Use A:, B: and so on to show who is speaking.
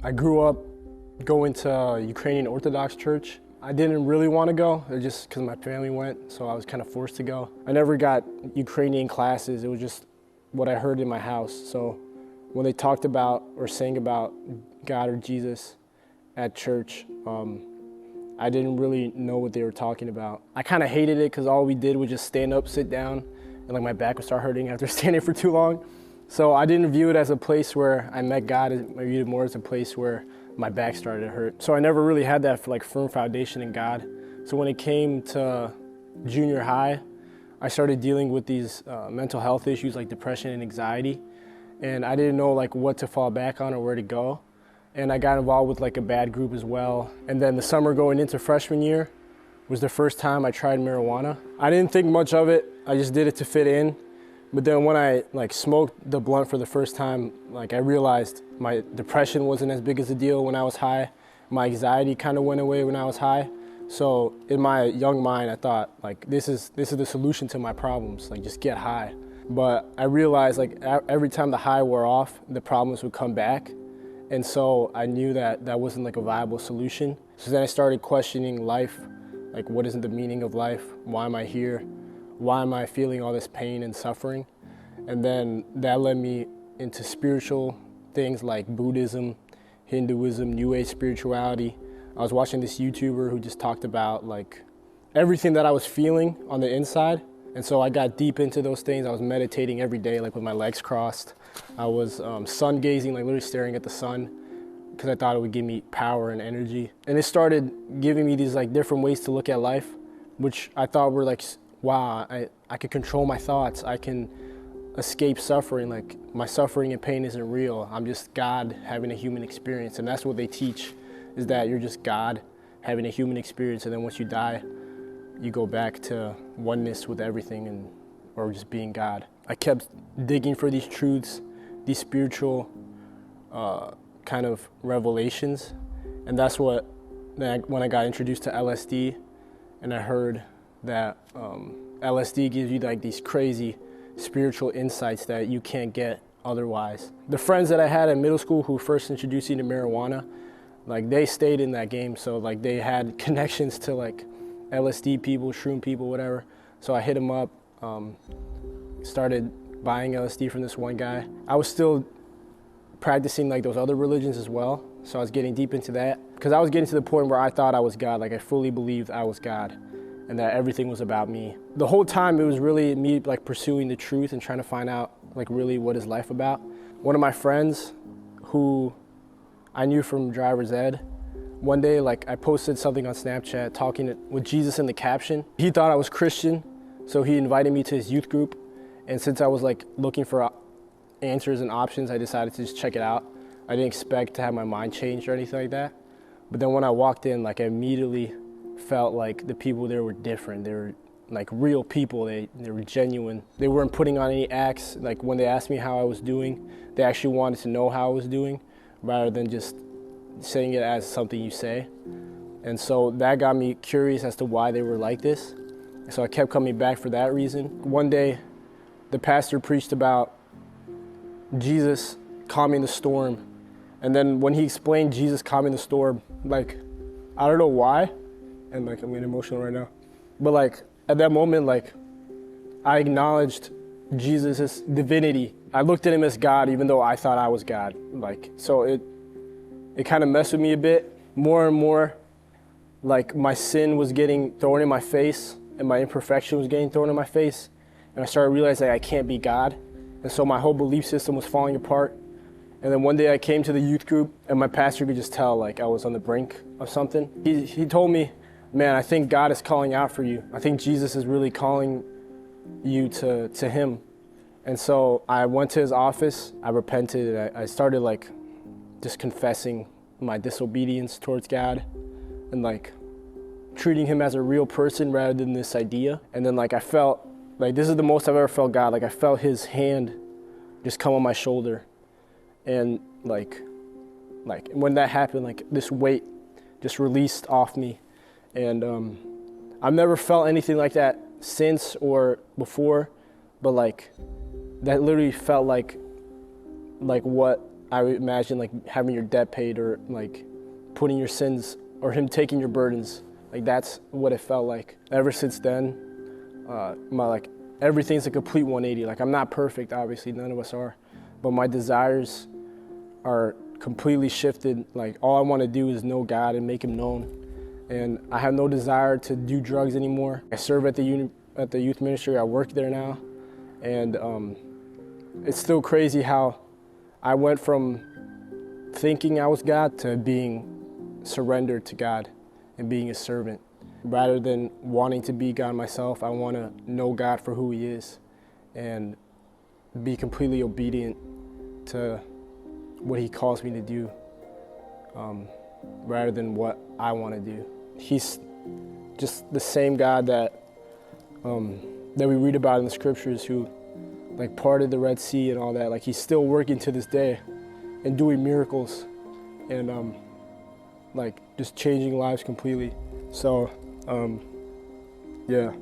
A: I grew up going to Ukrainian Orthodox church. I didn't really want to go, just because my family went, so I was kind of forced to go. I never got Ukrainian classes, it was just what I heard in my house. So when they talked about or sang about God or Jesus at church, I didn't really know what they were talking about. I kind of hated it because all we did was just stand up, sit down, and like my back would start hurting after standing for too long. So I didn't view it as a place where I met God. I viewed it more as a place where my back started to hurt. So I never really had that firm foundation in God. So when it came to junior high, I started dealing with these mental health issues like depression and anxiety. And I didn't know what to fall back on or where to go. And I got involved with a bad group as well. And then the summer going into freshman year was the first time I tried marijuana. I didn't think much of it. I just did it to fit in. But then when I smoked the blunt for the first time, I realized my depression wasn't as big as a deal when I was high. My anxiety kind of went away when I was high. So in my young mind, I thought this is the solution to my problems, just get high. But I realized every time the high wore off, the problems would come back. And so I knew that that wasn't a viable solution. So then I started questioning life, what is the meaning of life? Why am I here? Why am I feeling all this pain and suffering? And then that led me into spiritual things like Buddhism, Hinduism, New Age spirituality. I was watching this YouTuber who just talked about everything that I was feeling on the inside. And so I got deep into those things. I was meditating every day, with my legs crossed. I was sun gazing, literally staring at the sun, because I thought it would give me power and energy. And it started giving me these different ways to look at life, which I thought were wow, I could control my thoughts. I can escape suffering. My suffering and pain isn't real. I'm just God having a human experience. And that's what they teach, is that you're just God having a human experience. And then once you die, you go back to oneness with everything or just being God. I kept digging for these truths, these spiritual kind of revelations. And that's when I got introduced to LSD, and I heard that LSD gives you these crazy spiritual insights that you can't get otherwise. The friends that I had in middle school who first introduced me to marijuana, they stayed in that game. So they had connections to LSD people, shroom people, whatever. So I hit them up, started buying LSD from this one guy. I was still practicing those other religions as well. So I was getting deep into that because I was getting to the point where I thought I was God. I fully believed I was God and that everything was about me. The whole time it was really me pursuing the truth and trying to find out really what is life about. One of my friends who I knew from driver's ed, one day I posted something on Snapchat talking with Jesus in the caption. He thought I was Christian, so he invited me to his youth group. And since I was looking for answers and options, I decided to just check it out. I didn't expect to have my mind changed or anything like that. But then when I walked in, I immediately felt the people there were different. They were real people. They were genuine. They weren't putting on any acts. When they asked me how I was doing, they actually wanted to know how I was doing rather than just saying it as something you say. And so that got me curious as to why they were like this. So I kept coming back for that reason. One day, the pastor preached about Jesus calming the storm. And then when he explained Jesus calming the storm, I don't know why, and I'm getting emotional right now, but at that moment, I acknowledged Jesus' divinity. I looked at him as God, even though I thought I was God. So it kind of messed with me a bit. More and more, my sin was getting thrown in my face, and my imperfection was getting thrown in my face. And I started realizing I can't be God. And so my whole belief system was falling apart. And then one day I came to the youth group, and my pastor could just tell I was on the brink of something. He told me, man, I think God is calling out for you. I think Jesus is really calling you to him. And so I went to his office, I repented, and I started just confessing my disobedience towards God and treating him as a real person rather than this idea. And then I felt this is the most I've ever felt God. I felt his hand just come on my shoulder. And when that happened, this weight just released off me. And I've never felt anything like that since or before, but that literally felt like what I would imagine like having your debt paid, or like putting your sins, or him taking your burdens. Like that's what it felt like. Ever since then, everything's a complete 180. Like I'm not perfect, obviously, none of us are, but my desires are completely shifted. Like all I want to do is know God and make him known. And I have no desire to do drugs anymore. I serve at the youth ministry. I work there now. And it's still crazy how I went from thinking I was God to being surrendered to God and being a servant. Rather than wanting to be God myself, I want to know God for who he is and be completely obedient to what he calls me to do, rather than what I want to do. He's just the same God that we read about in the scriptures, who like parted the Red Sea and all that. Like he's still working to this day and doing miracles and like just changing lives completely. So yeah.